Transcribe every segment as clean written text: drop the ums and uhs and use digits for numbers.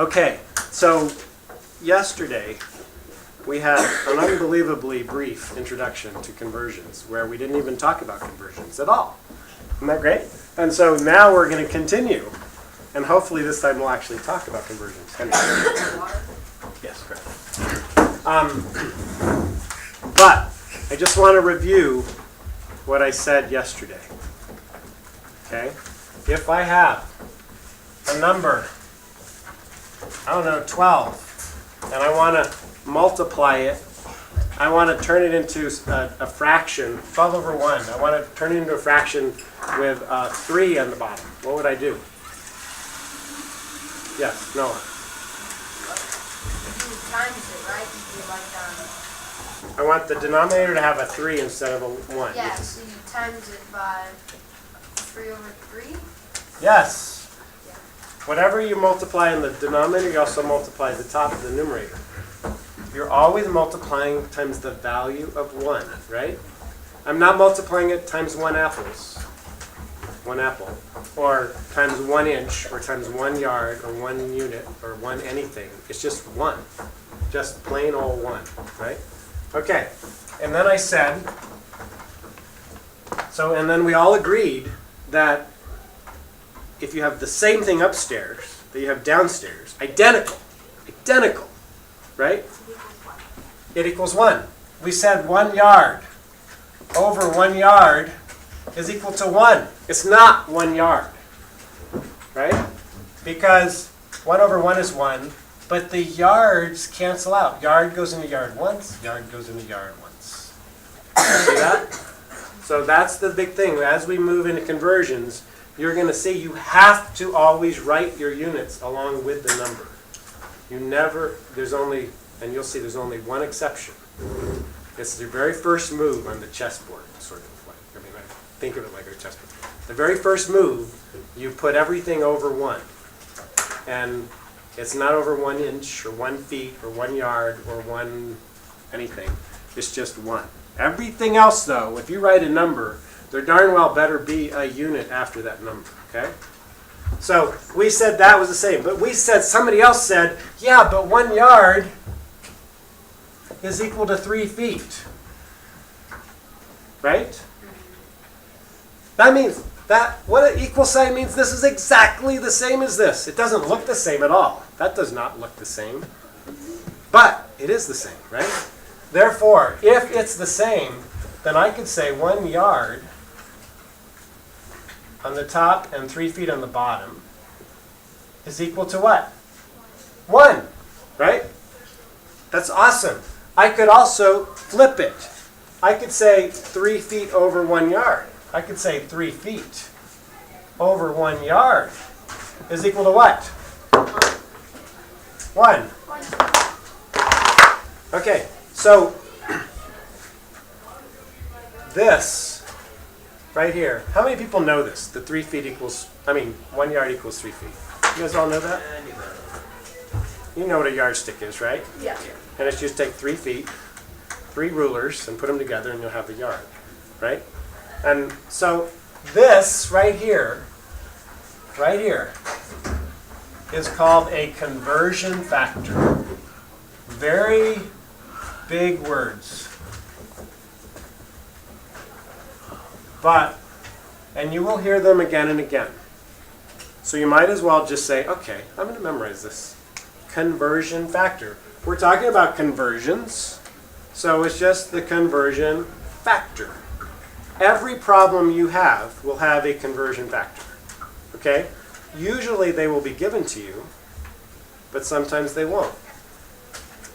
Okay, so yesterday we had an unbelievably brief introduction to conversions where we didn't even talk about conversions at all. Isn't that great? And so now we're going to continue, and hopefully this time we'll actually talk about conversions. Yes, correct. But I just want to review what I said yesterday. Okay? If I have a number, I don't know, 12, and I want to multiply it, I want to turn it into a fraction, 12 over 1. I want to turn it into a fraction with 3 on the bottom. What would I do? Yes, Noah. You times it, right? You like, I want the denominator to have a 3 instead of a 1. yeah, so you times it by 3 over 3? Yes. Whatever you multiply in the denominator, you also multiply the top of the numerator. You're always multiplying times the value of 1, right? I'm not multiplying it times 1 apple, or times 1 inch, or times 1 yard, or 1 unit, or 1 anything. It's just 1. Just plain old 1, right? Okay, and then I said, and then we all agreed that if you have the same thing upstairs that you have downstairs, identical, right? It equals 1. We said 1 yard over 1 yard is equal to 1. It's not 1 yard, right? Because 1 over 1 is 1, but the yards cancel out. Yard goes into yard once, yard goes into yard once. See that? So that's the big thing. As we move into conversions, you're going to see you have to always write your units along with the number. And you'll see there's only one exception. It's the very first move on the chessboard, sort of like, I think of it like a chessboard. The very first move, you put everything over 1. And it's not over 1 inch, or 1 feet, or 1 yard, or 1 anything. It's just 1. Everything else, though, if you write a number, there darn well better be a unit after that number, okay? So we said that was the same. But somebody else said, yeah, but 1 yard is equal to 3 feet. Right? That means what an equal sign means, this is exactly the same as this. It doesn't look the same at all. That does not look the same. But it is the same, right? Therefore, if it's the same, then I could say 1 yard on the top and 3 feet on the bottom is equal to what? 1, right? That's awesome. I could also flip it. I could say 3 feet over 1 yard. I could say 3 feet over 1 yard is equal to what? 1. Okay, so this right here, how many people know this? The 3 feet equals, 1 yard equals 3 feet. You guys all know that? You know what a yardstick is, right? Yeah. And it's just take 3 feet, 3 rulers, and put them together, and you'll have a yard, right? And so this right here, is called a conversion factor. Very big words. And you will hear them again and again. So you might as well just say, okay, I'm going to memorize this. Conversion factor. We're talking about conversions, so it's just the conversion factor. Every problem you have will have a conversion factor. Okay? Usually they will be given to you, but sometimes they won't.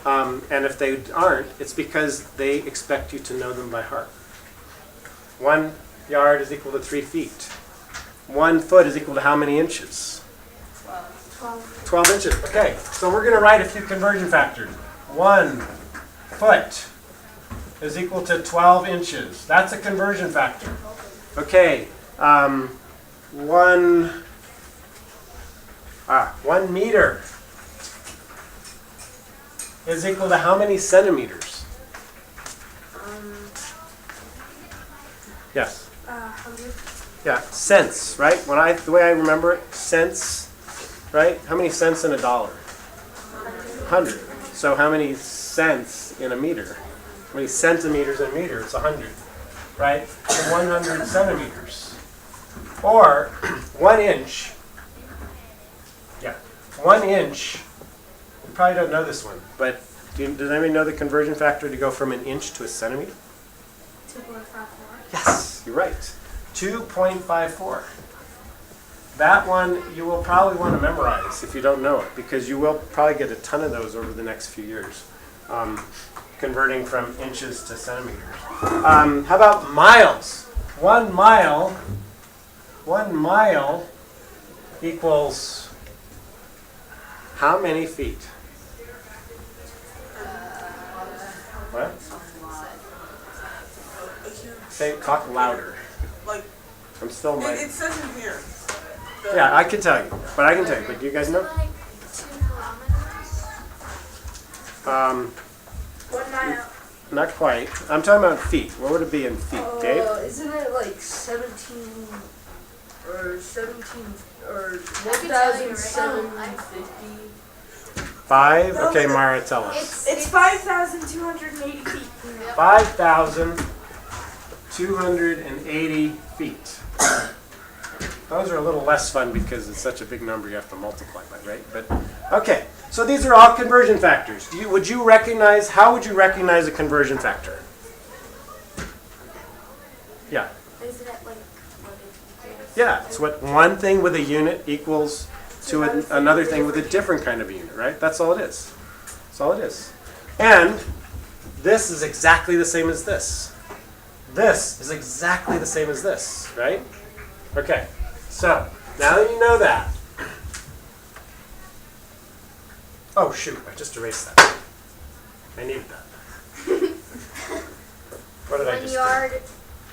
And if they aren't, it's because they expect you to know them by heart. 1 yard is equal to 3 feet. 1 foot is equal to how many inches? 12 inches. Okay, so we're going to write a few conversion factors. 1 foot is equal to 12 inches. That's a conversion factor. Okay, 1 meter is equal to how many centimeters? Yes. 100. Yeah, cents, right? The way I remember it, cents, right? How many cents in a dollar? 100. So how many cents in a meter? How many centimeters in a meter? It's 100, right? So 100 centimeters. Or 1 inch. Yeah, 1 inch. You probably don't know this one, but does anybody know the conversion factor to go from an inch to a centimeter? 2.54. Yes, you're right. 2.54. That one you will probably want to memorize if you don't know it, because you will probably get a ton of those over the next few years, converting from inches to centimeters. How about miles? 1 mile equals how many feet? What? Say, talk louder. Like, I'm still it says in here. Yeah, I can tell you, but I can tell you. But do you guys know? Like 2 kilometers? 1 mile. Not quite. I'm talking about feet. What would it be in feet, Dave? Isn't it like 17 or 1,750? 5? Okay, Mara, tell us. It's 5,280 feet. 5,280 feet. Those are a little less fun because it's such a big number you have to multiply by, right? But okay, so these are all conversion factors. How would you recognize a conversion factor? Yeah. Isn't it like what it equals? Yeah, it's what one thing with a unit equals to another thing with a different kind of a unit, right? That's all it is. That's all it is. And this is exactly the same as this. This is exactly the same as this, right? Okay, so now that you know that. Oh shoot, I just erased that. I needed that. What did I 1 just yard. do?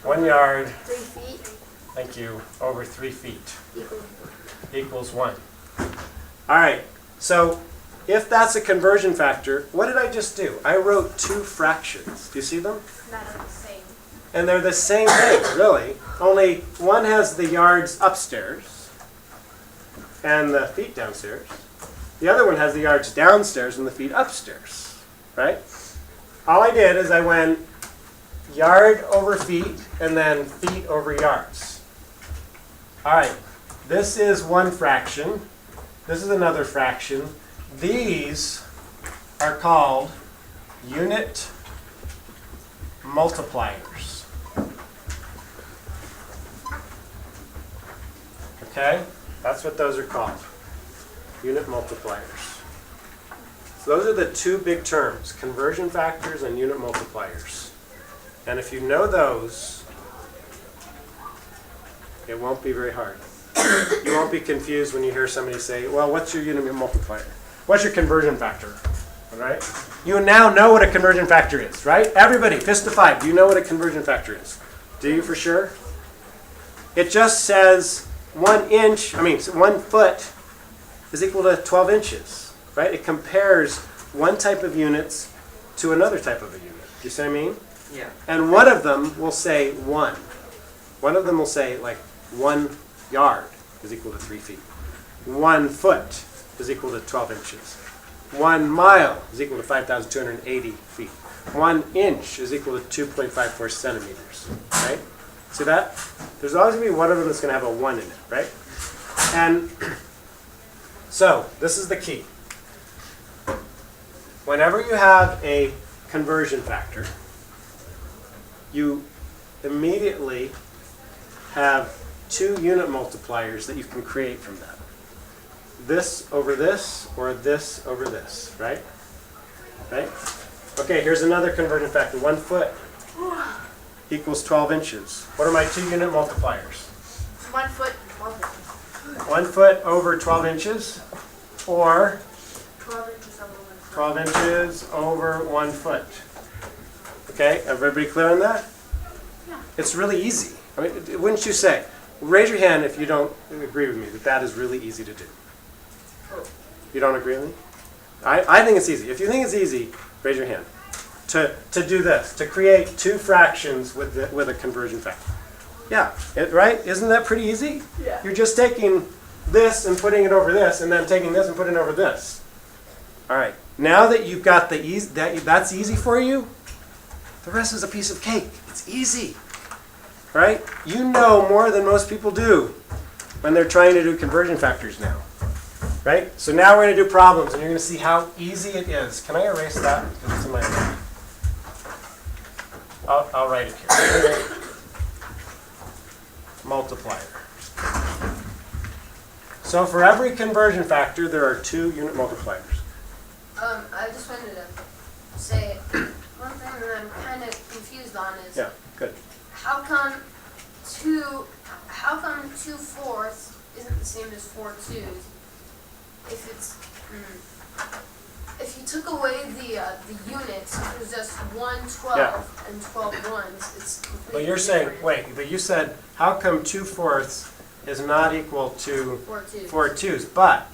1 yard, 3 feet. thank you, over 3 feet Equals equals 1. All right, so if that's a conversion factor, what did I just do? I wrote 2 fractions. Do you see them? not the same. And they're the same thing, really. Only one has the yards upstairs and the feet downstairs. The other one has the yards downstairs and the feet upstairs, right? All I did is I went yard over feet and then feet over yards. All right, this is 1 fraction. This is another fraction. These are called unit multipliers. Okay? That's what those are called. Unit multipliers. So those are the 2 big terms, conversion factors and unit multipliers. And if you know those, it won't be very hard. You won't be confused when you hear somebody say, well, what's your unit multiplier? What's your conversion factor? All right? You now know what a conversion factor is, right? Everybody, fist of 5, do you know what a conversion factor is? Do you for sure? It just says 1 foot is equal to 12 inches, right? It compares one type of units to another type of a unit. Do you see what I mean? Yeah. And one of them will say 1. One of them will say like 1 yard is equal to 3 feet. 1 foot is equal to 12 inches. 1 mile is equal to 5,280 feet. 1 inch is equal to 2.54 centimeters, right? See that? There's always going to be one of them that's going to have a 1 in it, right? And so this is the key. Whenever you have a conversion factor, you immediately have 2 unit multipliers that you can create from that. This over this, or this over this, right? Right? Okay, here's another conversion factor. 1 foot equals 12 inches. What are my 2 unit multipliers? 1 foot. 1 foot over 12 inches, or 12 inches over 1 foot. 12 inches over 1 foot. Okay, everybody clear on that? Yeah. It's really easy. I mean, wouldn't you say? Raise your hand if you don't agree with me that that is really easy to do. You don't agree with me? I think it's easy. If you think it's easy, raise your hand. To do this, to create 2 fractions with a conversion factor. Yeah, right? Isn't that pretty easy? Yeah. You're just taking this and putting it over this, and then taking this and putting it over this. All right. Now that you've got that's easy for you, the rest is a piece of cake. It's easy, right? You know more than most people do when they're trying to do conversion factors now, right? So now we're going to do problems, and you're going to see how easy it is. Can I erase that? Because it's in my... I'll write it here. Multiplier. So for every conversion factor, there are 2 unit multipliers. I just wanted to say one thing that I'm kind of confused on is Yeah, good. how come 2/4 isn't the same as 4/2 if it's if you took away the units, it was just 1/12 Yeah. and 12 ones. It's completely But you're saying, different. wait, but you said, how come 2/4 is not equal to 4/2. 4/2s? But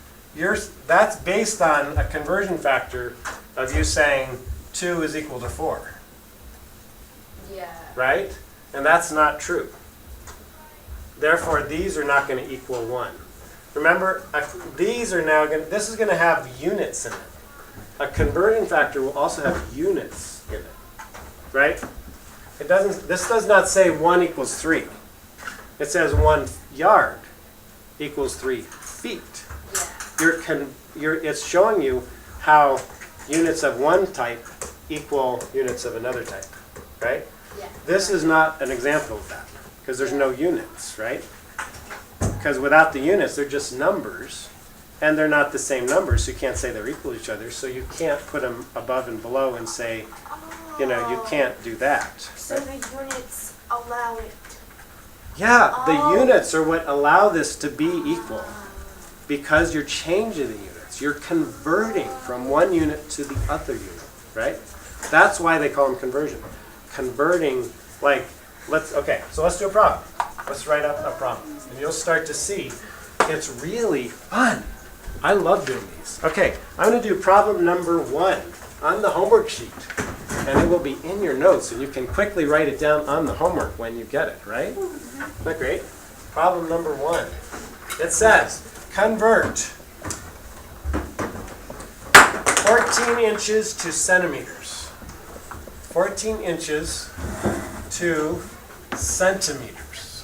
that's based on a conversion factor of you saying 2 is equal to 4, Yeah. right? And that's not true. Therefore, these are not going to equal 1. Remember, these are now going. This is going to have units in it. A conversion factor will also have units in it, right? It doesn't. This does not say 1 equals 3. It says 1 yard equals 3 feet. Yeah. It's showing you how units of one type equal units of another type, right? Yeah. This is not an example of that because there's no units, right? Because without the units, they're just numbers, and they're not the same numbers, so you can't say they're equal to each other. So you can't put them above and below and say, you can't do that. So the units allow it. Yeah, the Oh. units are what allow this to be equal because you're changing the units. You're converting from one unit to the other unit, right? That's why they call them conversion. Converting, so let's do a problem. Let's write up a problem. And you'll start to see it's really fun. I love doing these. Okay, I'm going to do problem number 1 on the homework sheet. And it will be in your notes, and you can quickly write it down on the homework when you get it, right? Isn't that great? Problem number 1. It says, convert 14 inches to centimeters. 14 inches to centimeters.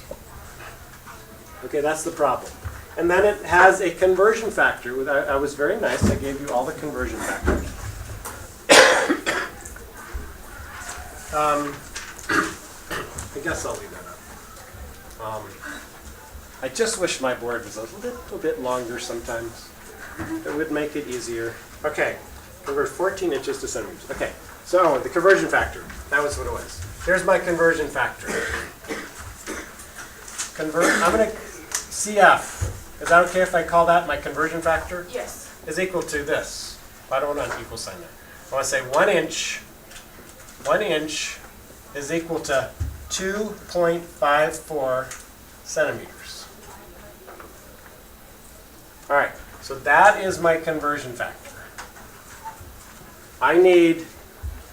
Okay, that's the problem. And then it has a conversion factor. I was very nice. I gave you all the conversion factors. I guess I'll leave that up. I just wish my board was a little bit longer sometimes. It would make it easier. Okay, convert 14 inches to centimeters. Okay, so the conversion factor. That was what it was. Here's my conversion factor. I'm going to CF. Is that okay if I call that my conversion factor? Yes. Is equal to this. I don't want an equal sign there. I want to say 1 inch. 1 inch is equal to 2.54 centimeters. All right, so that is my conversion factor. I need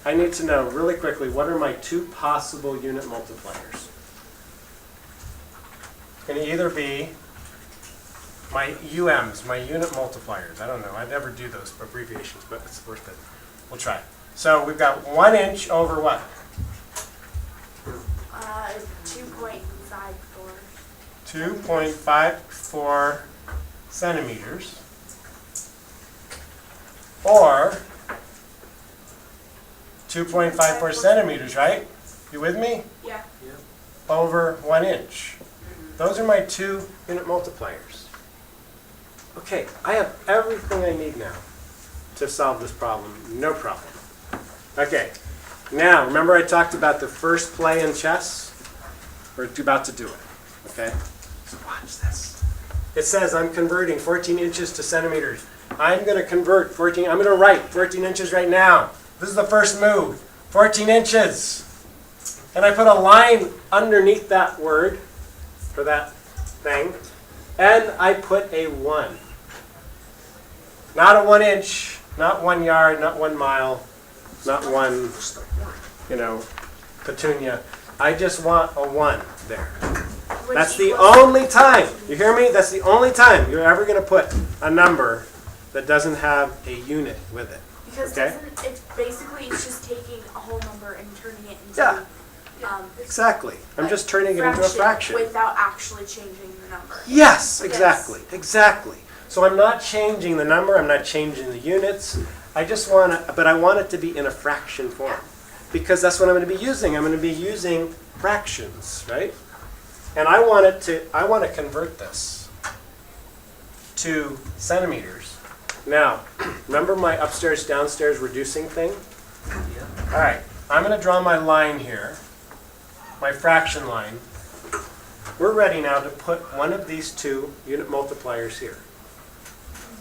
to know really quickly, what are my 2 possible unit multipliers? It's going to either be my UMs, my unit multipliers. I don't know. I never do those abbreviations, but it's worth it. We'll try it. So we've got 1 inch over what? 2.54. 2.54 centimeters. Or 2.54 centimeters, right? You with me? Yeah. Over 1 inch. Those are my 2 unit multipliers. Okay, I have everything I need now to solve this problem. No problem. Okay, now remember I talked about the first play in chess? We're about to do it. Okay? So watch this. It says I'm converting 14 inches to centimeters. I'm going to convert 14, I'm going to write 14 inches right now. This is the first move. 14 inches. And I put a line underneath that word for that thing. And I put a 1. Not a 1 inch, not 1 yard, not 1 mile, not 1, petunia. I just want a 1 there. That's the only time, you hear me? That's the only time you're ever going to put a number that doesn't have a unit with it. Because Okay. it's basically it's just taking a whole number and turning it into Yeah. Exactly. I'm just turning it into a fraction. without actually changing the number. Yes, exactly, exactly. So I'm not changing the number, I'm not changing the units. I just want to, but I want it to be in a fraction form. Because that's what I'm going to be using. I'm going to be using fractions, right? And I want to convert this to centimeters. Now, remember my upstairs, downstairs reducing thing? All right, I'm going to draw my line here, my fraction line. We're ready now to put one of these two unit multipliers here.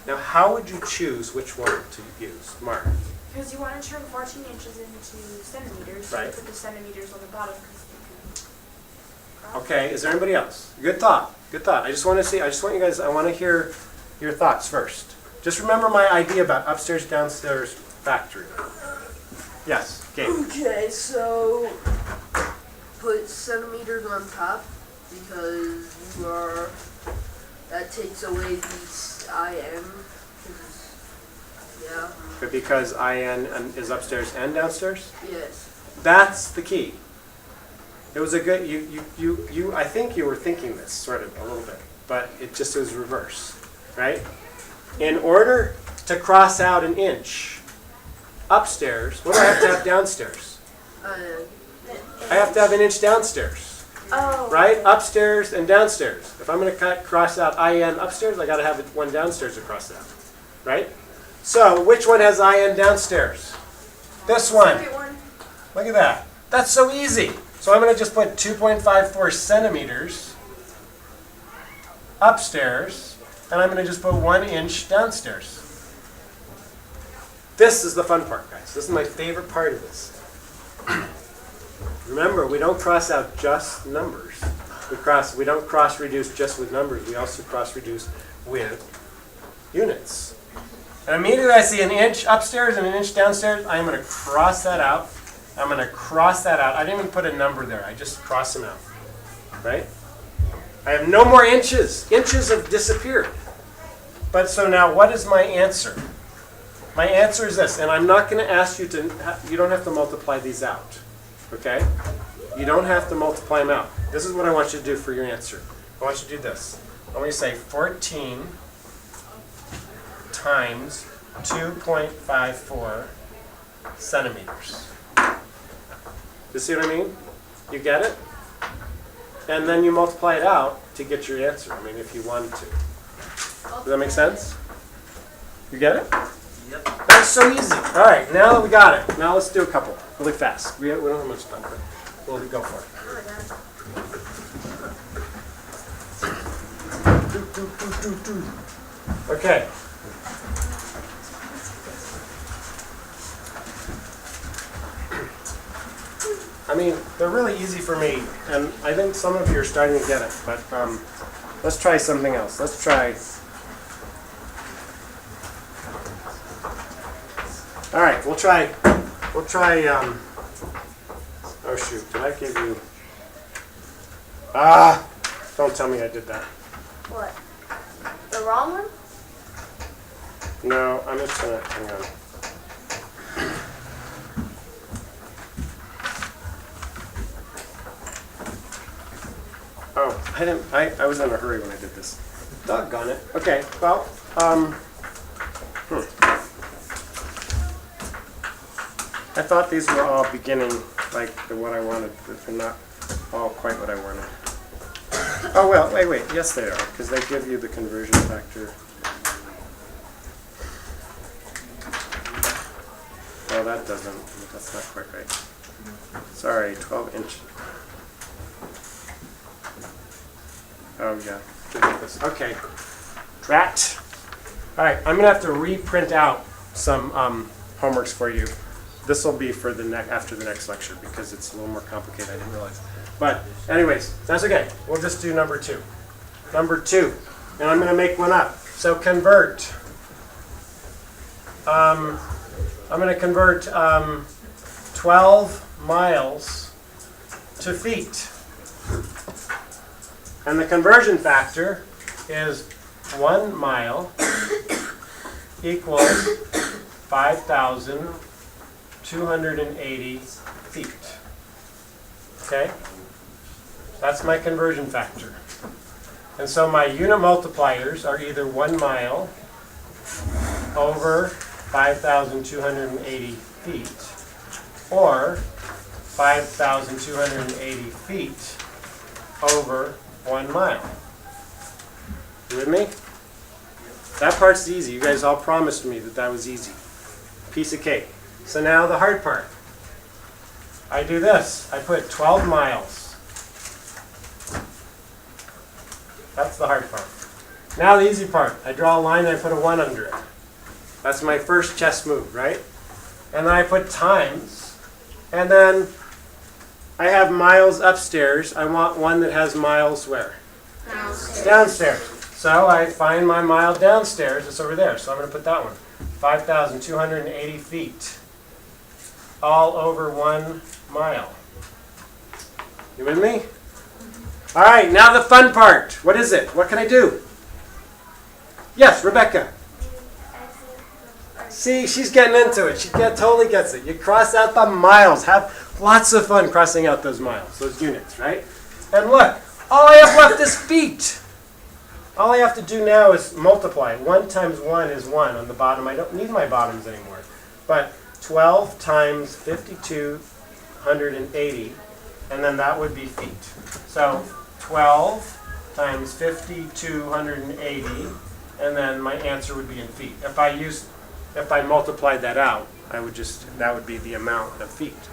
Now, how would you choose which one to use, Mark? Because you want to turn 14 inches into centimeters. So Right. you put the centimeters on the bottom. Okay, is there anybody else? Good thought, good thought. I just want you guys, I want to hear your thoughts first. Just remember my idea about upstairs, downstairs factory. Yes, Gabe. Okay, so put centimeters on top because that takes away these IM. Yeah. But because IN is upstairs and downstairs? Yes. That's the key. It was a good, I think you were thinking this sort of a little bit, but it just was reverse, right? In order to cross out an inch upstairs, what do I have to have downstairs? I have to have an inch downstairs, Oh. right? Upstairs and downstairs. If I'm going to cross out IN upstairs, I got to have one downstairs to cross it out, right? So which one has IN downstairs? This one. Second one. Look at that. That's so easy. So I'm going to just put 2.54 centimeters upstairs, and I'm going to just put 1 inch downstairs. This is the fun part, guys. This is my favorite part of this. Remember, we don't cross out just numbers. We don't cross-reduce just with numbers. We also cross-reduce with units. And immediately I see an inch upstairs and an inch downstairs, I'm going to cross that out. I'm going to cross that out. I didn't even put a number there. I just crossed them out. Right? I have no more inches. Inches have disappeared. But so now what is my answer? My answer is this. And I'm not going to ask you to, you don't have to multiply these out. Okay? You don't have to multiply them out. This is what I want you to do for your answer. I want you to do this. I want you to say 14 times 2.54 centimeters. You see what I mean? You get it? And then you multiply it out to get your answer. I mean, if you wanted to. Does that make sense? You get it? Yep. That's so easy. All right, now that we got it, now let's do a couple really fast. We don't have much time, but we'll go for it. Okay. I mean, they're really easy for me, and I think some of you are starting to get it, but let's try something else. Let's try... All right, we'll try, oh shoot, did I give you... Don't tell me I did that. What? The wrong one? No, I'm just gonna, hang on. Oh, I was in a hurry when I did this. Doggone it. Okay, well, I thought these were all beginning like what I wanted, but they're not all quite what I wanted. Oh, well, wait, yes they are, because they give you the conversion factor. Well, that doesn't, that's not quite right. Sorry, 12 inch. Oh, yeah. Okay. Drat. All right, I'm going to have to reprint out some homeworks for you. This will be for the after the next lecture because it's a little more complicated. I didn't realize. But anyways, that's okay. We'll just do number 2. Number 2. And I'm going to make one up. So convert. I'm going to convert 12 miles to feet. And the conversion factor is 1 mile equals 5,280 feet. Okay? That's my conversion factor. And so my unit multipliers are either 1 mile over 5,280 feet or 5,280 feet over 1 mile. You with me? That part's easy. You guys all promised me that that was easy. Piece of cake. So now the hard part. I do this. I put 12 miles. That's the hard part. Now the easy part. I draw a line and I put a 1 under it. That's my first chess move, right? And then I put times. And then I have miles upstairs. I want one that has miles where? Downstairs. Downstairs. So I find my mile downstairs. It's over there. So I'm going to put that one. 5,280 feet. All over 1 mile. You with me? All right, now the fun part. What is it? What can I do? Yes, Rebecca. See, she's getting into it. She totally gets it. You cross out the miles. Have lots of fun crossing out those miles, those units, right? And look, all I have left is feet. All I have to do now is multiply. 1 times 1 is 1 on the bottom. I don't need my bottoms anymore. But 12 times 5,280, and then that would be feet. So 12 times 5,280, and then my answer would be in feet. If I multiplied that out, that would be the amount of feet.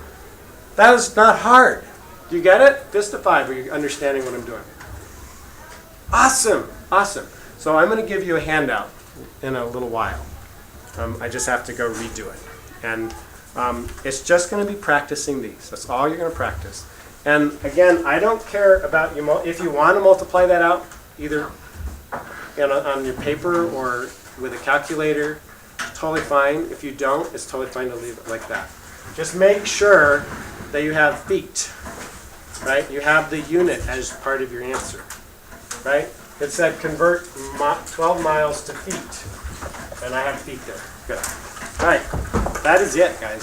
That is not hard. Do you get it? Fist of 5, are you understanding what I'm doing? Awesome, awesome. So I'm going to give you a handout in a little while. I just have to go redo it. And it's just going to be practicing these. That's all you're going to practice. And again, I don't care about you. If you want to multiply that out, either on your paper or with a calculator, totally fine. If you don't, it's totally fine to leave it like that. Just make sure that you have feet, right? You have the unit as part of your answer, right? It said convert 12 miles to feet, and I have feet there. Good. All right, that is it, guys.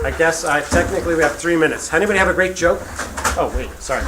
I guess technically we have 3 minutes. Anybody have a great joke? Oh, wait, sorry.